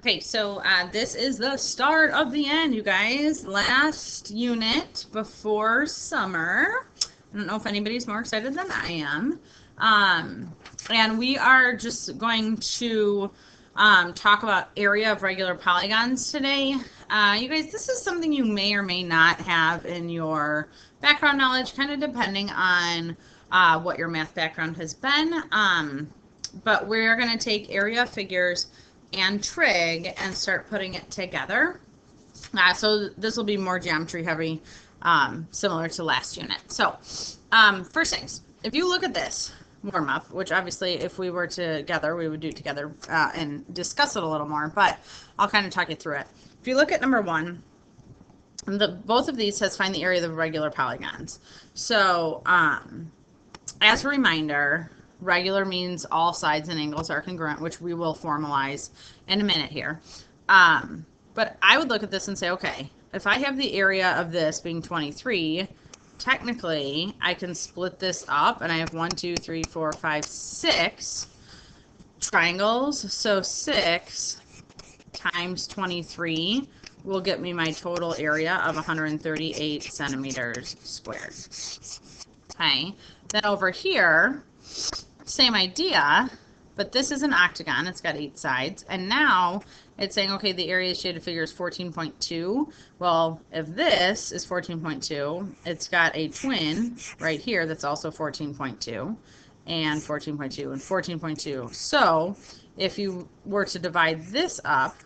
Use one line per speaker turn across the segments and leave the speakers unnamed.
Okay, so this is the start of the end, you guys. Last unit before summer. I don't know if anybody's more excited than I am. And we are just going to talk about area of regular polygons today. You guys, this is something you may or may not have in your background knowledge, kind of depending on what your math background has been. But we're going to take area figures and trig and start putting it together. So this will be more geometry heavy, similar to last unit. So first things, if you look at this warm up, which obviously if we were together, we would do it together and discuss it a little more, but I'll kind of talk you through it. If you look at number one, both of these says find the area of the regular polygons. So as a reminder, regular means all sides and angles are congruent, which we will formalize in a minute here. But I would look at this and say, okay, if I have the area of this being 23, technically I can split this up and I have 1, 2, 3, 4, 5, 6 triangles. So 6 times 23 will get me my total area of 138 centimeters squared. Okay, then over here, same idea, but this is an octagon. It's got 8 sides, and now it's saying, okay, the area shaded figure is 14.2. Well, if this is 14.2, it's got a twin right here that's also 14.2, and 14.2, and 14.2. So if you were to divide this up,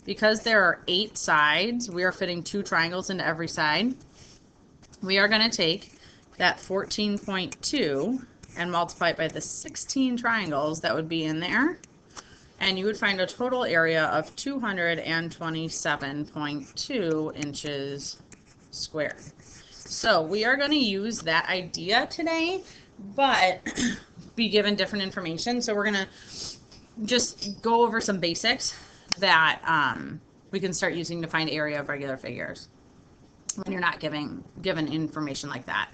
because there are 8 sides, we are fitting 2 triangles into every side. We are going to take that 14.2 and multiply it by the 16 triangles that would be in there, and you would find a total area of 227.2 inches squared. So we are going to use that idea today, but be given different information. So we're going to just go over some basics that we can start using to find area of regular figures when you're not given information like that.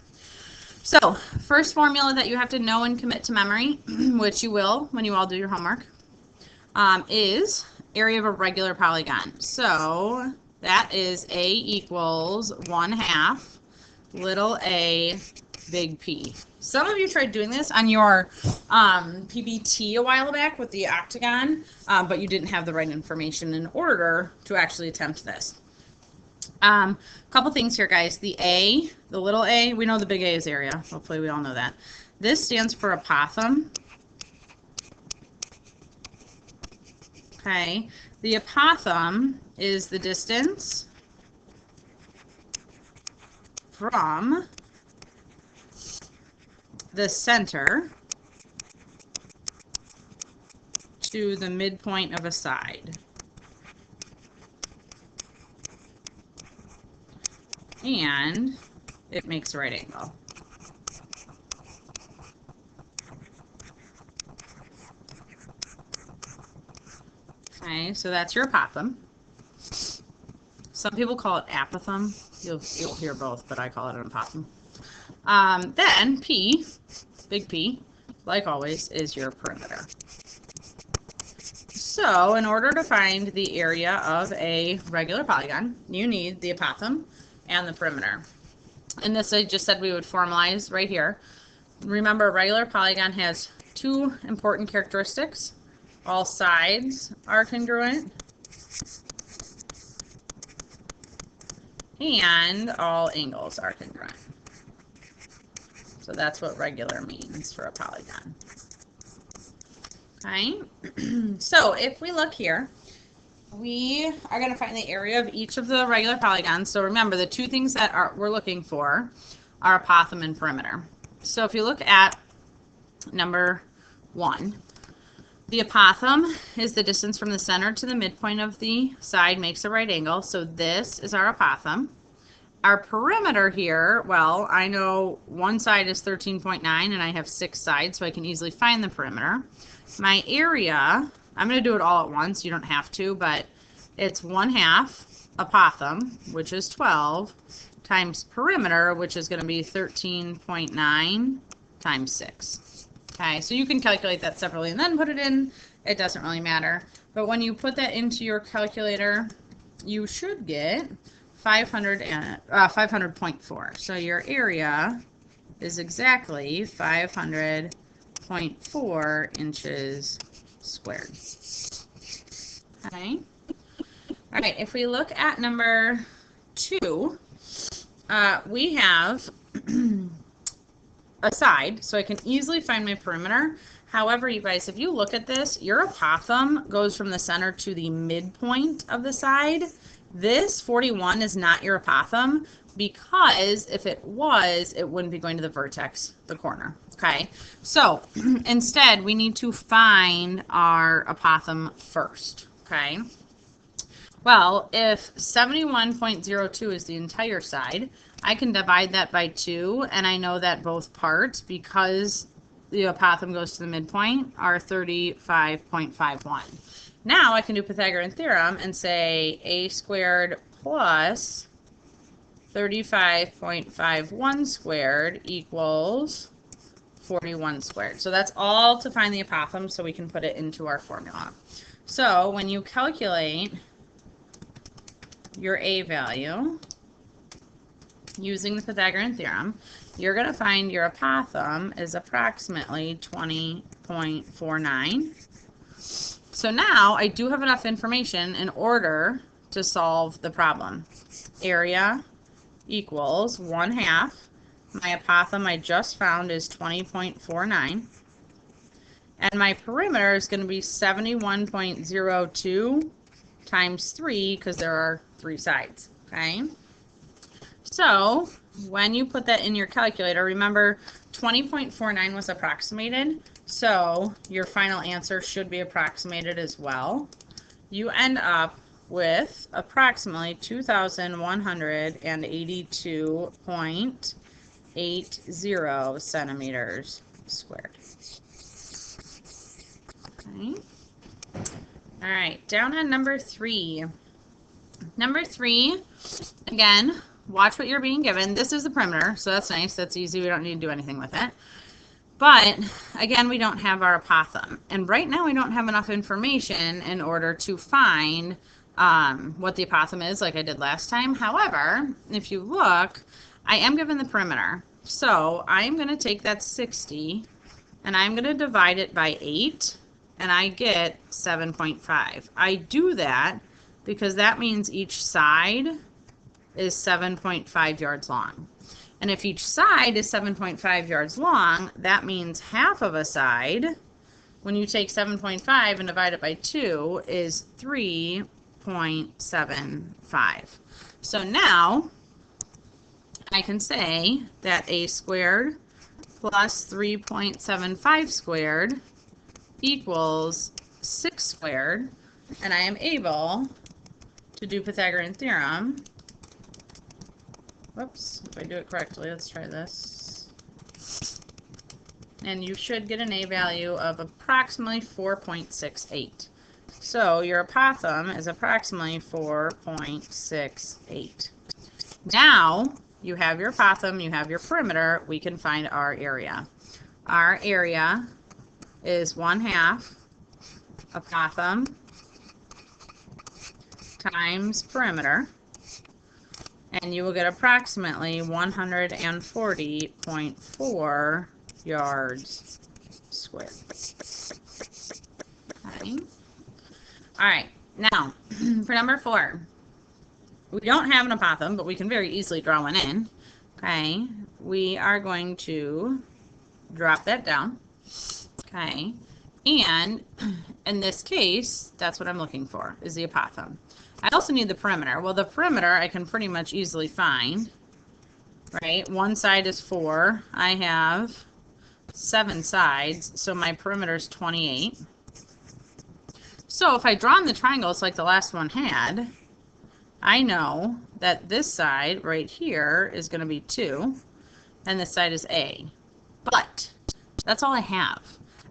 So first formula that you have to know and commit to memory, which you will when you all do your homework, is area of a regular polygon. So that is A equals 1/2 little a big P. Some of you tried doing this on your PBT a while back with the octagon, but you didn't have the right information in order to actually attempt this. Couple things here, guys. The A, the little a, we know the big A is area. Hopefully we all know that. This stands for apothem. Okay. The apothem is the distance from the center to the midpoint of a side. And it makes a right angle. Okay, so that's your apothem. Some people call it apothem. You'll hear both, but I call it an apothem. Then P, big P, like always, is your perimeter. So in order to find the area of a regular polygon, you need the apothem and the perimeter. And this I just said we would formalize right here. Remember, a regular polygon has 2 important characteristics. All sides are congruent and all angles are congruent. So that's what regular means for a polygon. Okay, so if we look here, we are going to find the area of each of the regular polygons. So remember, the 2 things that we're looking for are apothem and perimeter. So if you look at number 1, the apothem is the distance from the center to the midpoint of the side makes a right angle. So this is our apothem. Our perimeter here, well, I know one side is 13.9 and I have 6 sides, so I can easily find the perimeter. My area, I'm going to do it all at once. You don't have to, but it's 1/2 apothem, which is 12, times perimeter, which is going to be 13.9 times 6. Okay, so you can calculate that separately and then put it in it doesn't really matter. But when you put that into your calculator, you should get 500.4. So your area is exactly 500.4 inches squared. Okay. All right, if we look at number 2, we have a side, so I can easily find my perimeter. However, you guys, if you look at this, your apothem goes from the center to the midpoint of the side. This 41 is not your apothem, because if it was, it wouldn't be going to the vertex, the corner. Okay, so instead we need to find our apothem first. Okay, well, if 71.02 is the entire side, I can divide that by 2, and I know that both parts, because the apothem goes to the midpoint, are 35.51. Now I can do Pythagorean theorem and say a squared plus 35.51 squared equals 41 squared. So that's all to find the apothem, so we can put it into our formula. So when you calculate your A value using the Pythagorean theorem, you're going to find your apothem is approximately 20.49. So now I do have enough information in order to solve the problem. Area equals 1/2. My apothem I just found is 20.49. And my perimeter is going to be 71.02 times 3, because there are 3 sides. Okay. So when you put that in your calculator, remember 20.49 was approximated, so your final answer should be approximated as well. You end up with approximately 2,182.80 centimeters squared. Okay. All right, down on number 3. Number 3, again, watch what you're being given. This is the perimeter, so that's nice. That's easy. We don't need to do anything with it. But again, we don't have our apothem. And right now we don't have enough information in order to find what the apothem is, like I did last time. However, if you look, I am given the perimeter. So I'm going to take that 60 and I'm going to divide it by 8, and I get 7.5. I do that because that means each side is 7.5 yards long. And if each side is 7.5 yards long, that means half of a side, when you take 7.5 and divide it by 2, is 3.75. So now I can say that a squared plus 3.75 squared equals 6 squared, and I am able to do Pythagorean theorem. Whoops, if I do it correctly, let's try this. And you should get an A value of approximately 4.68. So your apothem is approximately 4.68. Now you have your apothem, you have your perimeter, we can find our area. Our area is 1/2 apothem times perimeter, and you will get approximately 140.4 yards squared. Okay. All right, now for number 4, we don't have an apothem, but we can very easily draw one in. Okay, we are going to drop that down. Okay, and in this case, that's what I'm looking for, is the apothem. I also need the perimeter. Well, the perimeter I can pretty much easily find, right? One side is 4. I have 7 sides, so my perimeter is 28. So if I draw in the triangles like the last one had, I know that this side right here is going to be 2, and this side is A. But that's all I have.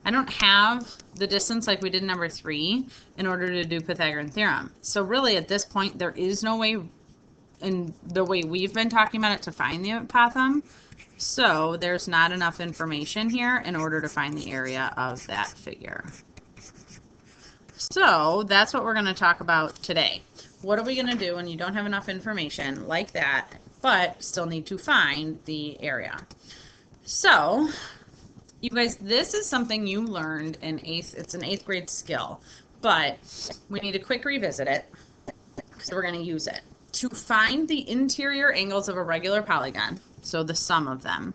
I don't have the distance like we did in number 3 in order to do Pythagorean theorem. So really at this point there is no way in the way we've been talking about it to find the apothem. So there's not enough information here in order to find the area of that figure. So that's what we're going to talk about today. What are we going to do when you don't have enough information like that, but still need to find the area? So you guys, this is something you learned in it's an 8th grade skill, but we need to quick revisit it because we're going to use it. To find the interior angles of a regular polygon, so the sum of them,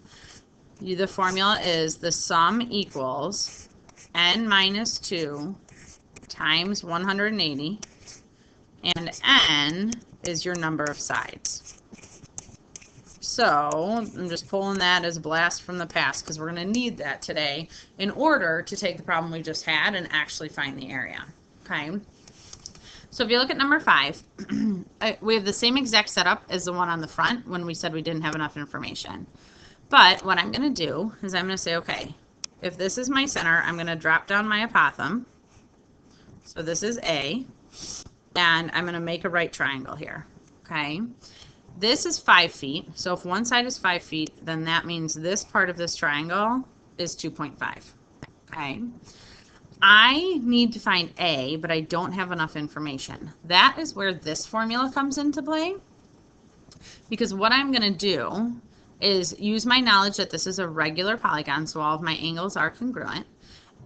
the formula is the sum equals n minus 2 times 180, and n is your number of sides. So I'm just pulling that as a blast from the past because we're going to need that today in order to take the problem we just had and actually find the area. Okay. So if you look at number 5, we have the same exact setup as the one on the front when we said we didn't have enough information. But what I'm going to do is I'm going to say, okay, if this is my center, I'm going to drop down my apothem. So this is A, and I'm going to make a right triangle here. Okay. This is 5 feet. So if one side is 5 feet, then that means this part of this triangle is 2.5. Okay. I need to find A, but I don't have enough information. That is where this formula comes into play, because what I'm going to do is use my knowledge that this is a regular polygon, so all of my angles are congruent,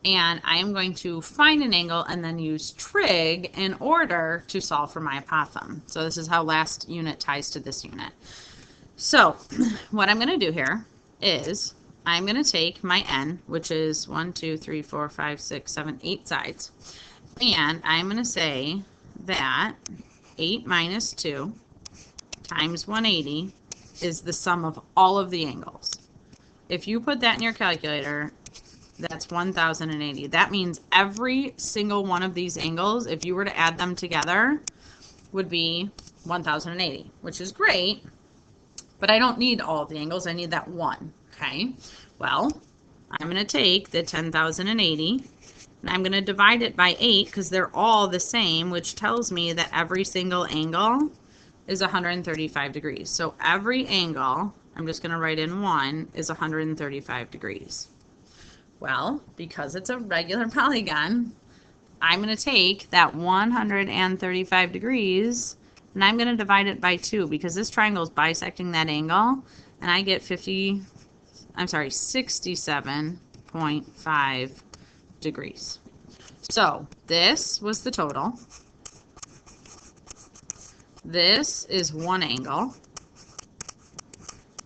and I am going to find an angle and then use trig in order to solve for my apothem. So this is how last unit ties to this unit. So what I'm going to do here is I'm going to take my n, which is 1, 2, 3, 4, 5, 6, 7, 8 sides, and I'm going to say that 8 minus 2 times 180 is the sum of all of the angles. If you put that in your calculator, that's 1080. That means every single one of these angles, if you were to add them together, would be 1080, which is great, but I don't need all of the angles. I need that one. Okay, well, I'm going to take the 10,080 and I'm going to divide it by 8 because they're all the same, which tells me that every single angle is 135 degrees. So every angle, I'm just going to write in 1, is 135 degrees. Well, because it's a regular polygon, I'm going to take that 135 degrees and I'm going to divide it by 2 because this triangle is bisecting that angle, and I get 67.5 degrees. So this was the total. This is one angle,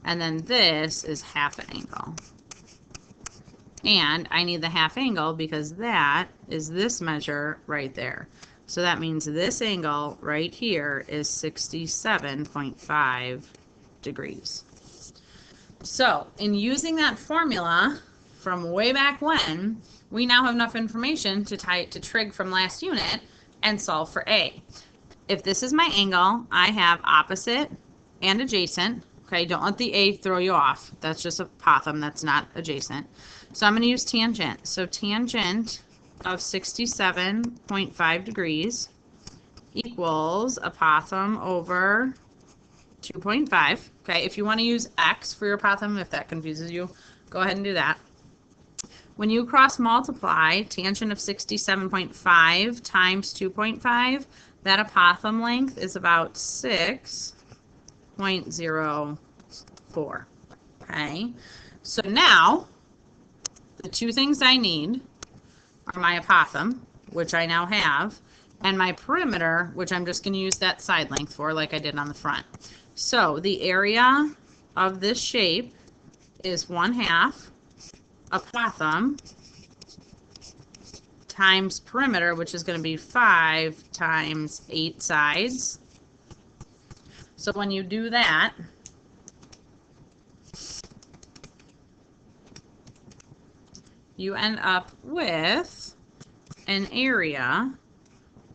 and then this is half an angle. And I need the half angle because that is this measure right there. So that means this angle right here is 67.5 degrees. So in using that formula from way back when, we now have enough information to tie it to trig from last unit and solve for A. If this is my angle, I have opposite and adjacent. Okay, don't let the A throw you off. That's just apothem, that's not adjacent. So I'm going to use tangent. So tangent of 67.5 degrees equals apothem over 2.5. Okay, if you want to use x for your apothem, if that confuses you, go ahead and do that. When you cross multiply tangent of 67.5 times 2.5, that apothem length is about 6.04. Okay, so now the two things I need are my apothem, which I now have, and my perimeter, which I'm just going to use that side length for like I did on the front. So the area of this shape is 1/2 apothem times perimeter, which is going to be 5 times 8 sides. So when you do that, you end up with an area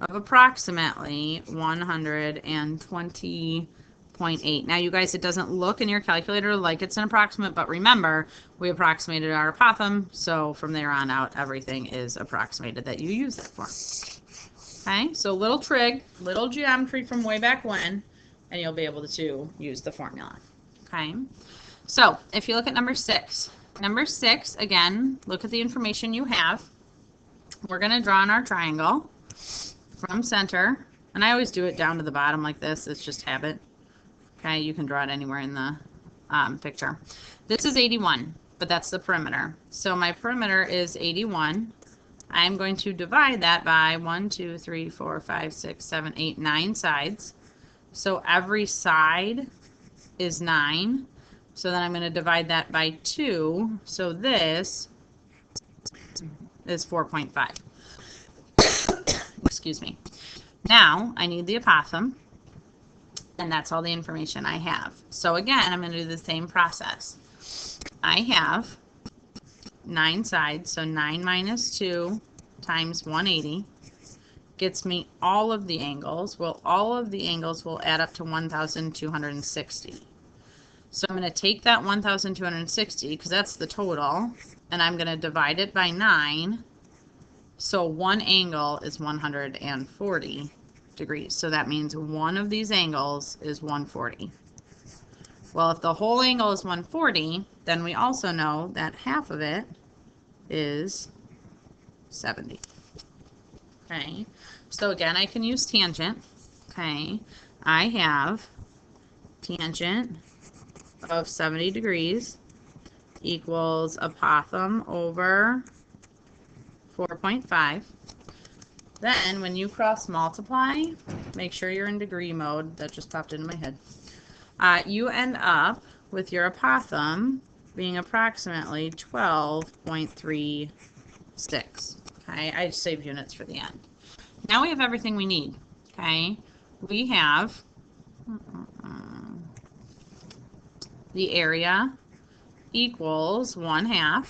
of approximately 120.8. Now, you guys, it doesn't look in your calculator like it's an approximate, but remember, we approximated our apothem, so from there on out, everything is approximated that you use it for. Okay, so little trig, little geometry from way back when, and you'll be able to use the formula. Okay, so if you look at number 6, again, look at the information you have. We're going to draw in our triangle. from center, and I always do it down to the bottom like this. It's just habit. Okay, you can draw it anywhere in the picture. This is 81, but that's the perimeter. So my perimeter is 81. I'm going to divide that by 1, 2, 3, 4, 5, 6, 7, 8, 9 sides. So every side is 9. So then I'm going to divide that by 2. So this is 4.5. Excuse me. Now I need the apothem, and that's all the information I have. So again, I'm going to do the same process. I have 9 sides, so 9 minus 2 times 180 gets me all of the angles. Well, all of the angles will add up to 1,260. So I'm going to take that 1,260, because that's the total, and I'm going to divide it by 9. So one angle is 140 degrees. So that means one of these angles is 140. Well, if the whole angle is 140, then we also know that half of it is 70. Okay, so again, I can use tangent. Okay, I have tangent of 70 degrees equals apothem over 4.5. Then when you cross multiply, make sure you're in degree mode. That just popped into my head. You end up with your apothem being approximately 12.36. Okay, I saved units for the end. Now we have everything we need. Okay, we have the area equals 1/2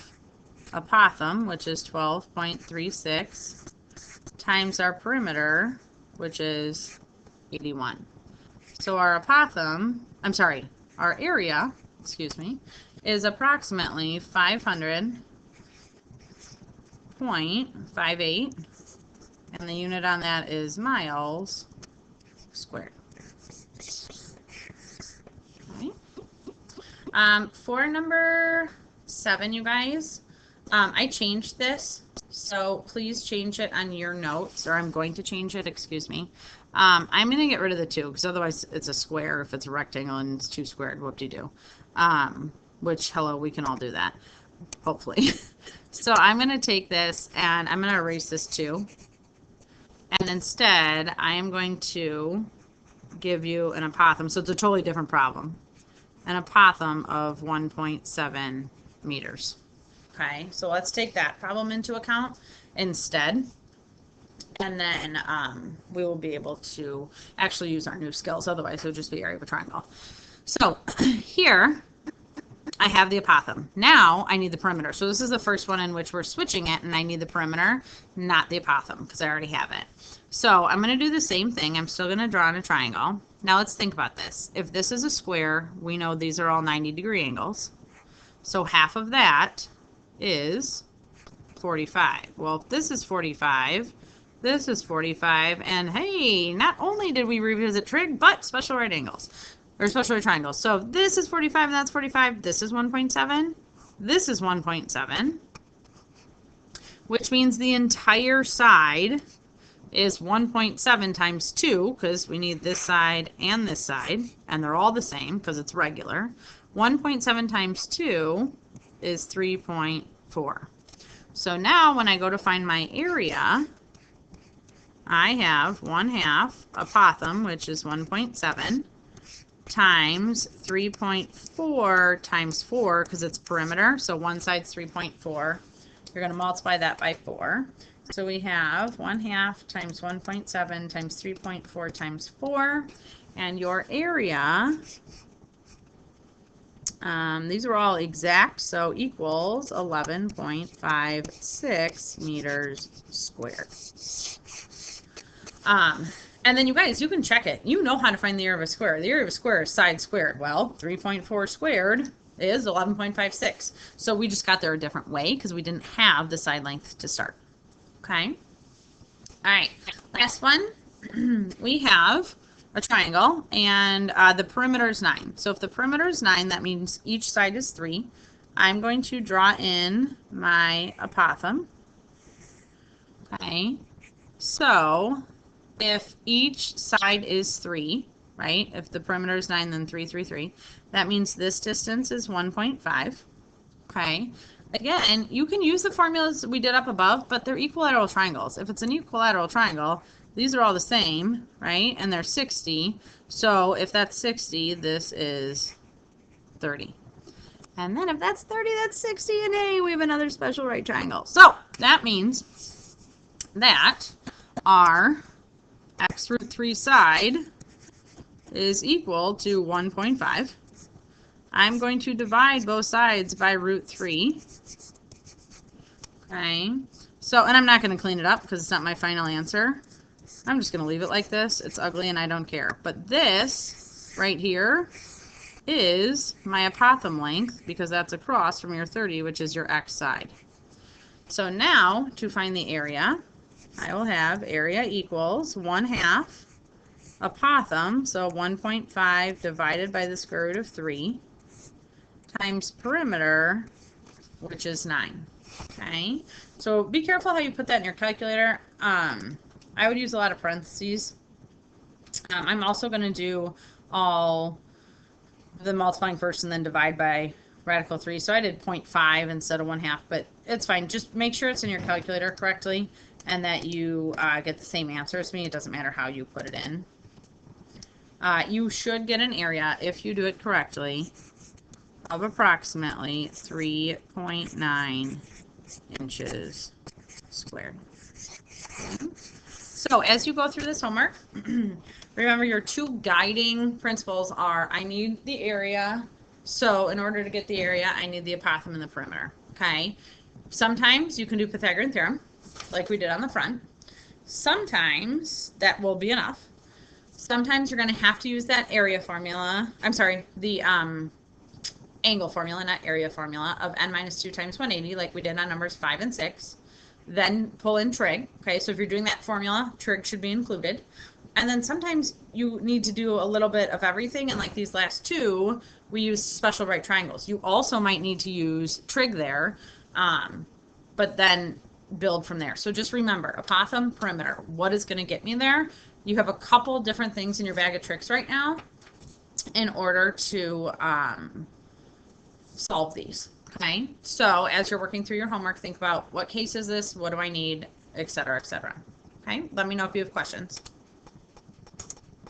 apothem, which is 12.36, times our perimeter, which is 81. So our apothem, our area, is approximately 500.58, and the unit on that is miles squared. Okay. For number 7, you guys, I changed this, so please change it on your notes, or I'm going to change it, excuse me. I'm going to get rid of the 2, because otherwise it's a square. If it's a rectangle and it's 2 squared, whoop-de-doo. Which, hello, we can all do that, hopefully. So I'm going to take this, and I'm going to erase this 2. And instead, I am going to give you an apothem. So it's a totally different problem. An apothem of 1.7 meters. Okay, so let's take that problem into account instead. And then we will be able to actually use our new skills. Otherwise, it would just be area of a triangle. So here, I have the apothem. Now I need the perimeter. So this is the first one in which we're switching it, and I need the perimeter, not the apothem, because I already have it. So I'm going to do the same thing. I'm still going to draw in a triangle. Now let's think about this. If this is a square, we know these are all 90-degree angles. So half of that is 45. Well, if this is 45, this is 45, and hey, not only did we revisit trig, but special right angles. Or special right triangles. So if this is 45 and that's 45, this is 1.7, this is 1.7, which means the entire side is 1.7 times 2, because we need this side, and they're all the same because it's regular. 1.7 times 2 is 3.4. So now when I go to find my area, I have 1/2 apothem, which is 1.7, times 3.4 times 4, because it's perimeter, so one side's 3.4. You're going to multiply that by 4. So we have 1/2 times 1.7 times 3.4 times 4, and your area, these are all exact, so equals 11.56 meters squared. And then you guys, you can check it. You know how to find the area of a square. The area of a square is side squared. Well, 3.4 squared is 11.56. So we just got there a different way because we didn't have the side length to start. Okay. All right. Last one. We have a triangle, and the perimeter is 9. So if the perimeter is 9, that means each side is 3. I'm going to draw in my apothem. Okay. So if each side is 3, right? If the perimeter is 9, then 3, 3, 3. That means this distance is 1.5. Okay. Again, you can use the formulas we did up above, but they're equilateral triangles. If it's an equilateral triangle, these are all the same, right? And they're 60. So if that's 60, this is 30. And then if that's 30, that's 60, and hey, we have another special right triangle. So that means that our x root 3 side is equal to 1.5. I'm going to divide both sides by root 3. Okay. So, and I'm not going to clean it up because it's not my final answer. I'm just going to leave it like this. It's ugly and I don't care. But this right here is my apothem length because that's across from your 30, which is your x side. So now to find the area, I will have area equals 1/2 apothem, so 1.5 divided by the square root of 3 times perimeter, which is 9. Okay, so be careful how you put that in your calculator. I would use a lot of parentheses. I'm also going to do all the multiplying first and then divide by radical 3. So I did 0.5 instead of 1/2, but it's fine. Just make sure it's in your calculator correctly and that you get the same answer as me. It doesn't matter how you put it in. You should get an area, if you do it correctly, of approximately 3.9 inches squared. Okay. So as you go through this homework, remember your 2 guiding principles are I need the area. So in order to get the area, I need the apothem and the perimeter. Okay. Sometimes you can do Pythagorean theorem, like we did on the front. Sometimes that will be enough. Sometimes you're going to have to use that area formula. I'm sorry, the angle formula, not area formula, of n minus 2 times 180, like we did on numbers 5 and 6. Then pull in trig. Okay, so if you're doing that formula, trig should be included. And then sometimes you need to do a little bit of everything, and like these last 2, we use special right triangles. You also might need to use trig there, but then build from there. So just remember, apothem, perimeter, what is going to get me there? You have a couple different things in your bag of tricks right now in order to solve these. Okay, so as you're working through your homework, think about what case is this, what do I need, etc., etc. Okay, let me know if you have questions.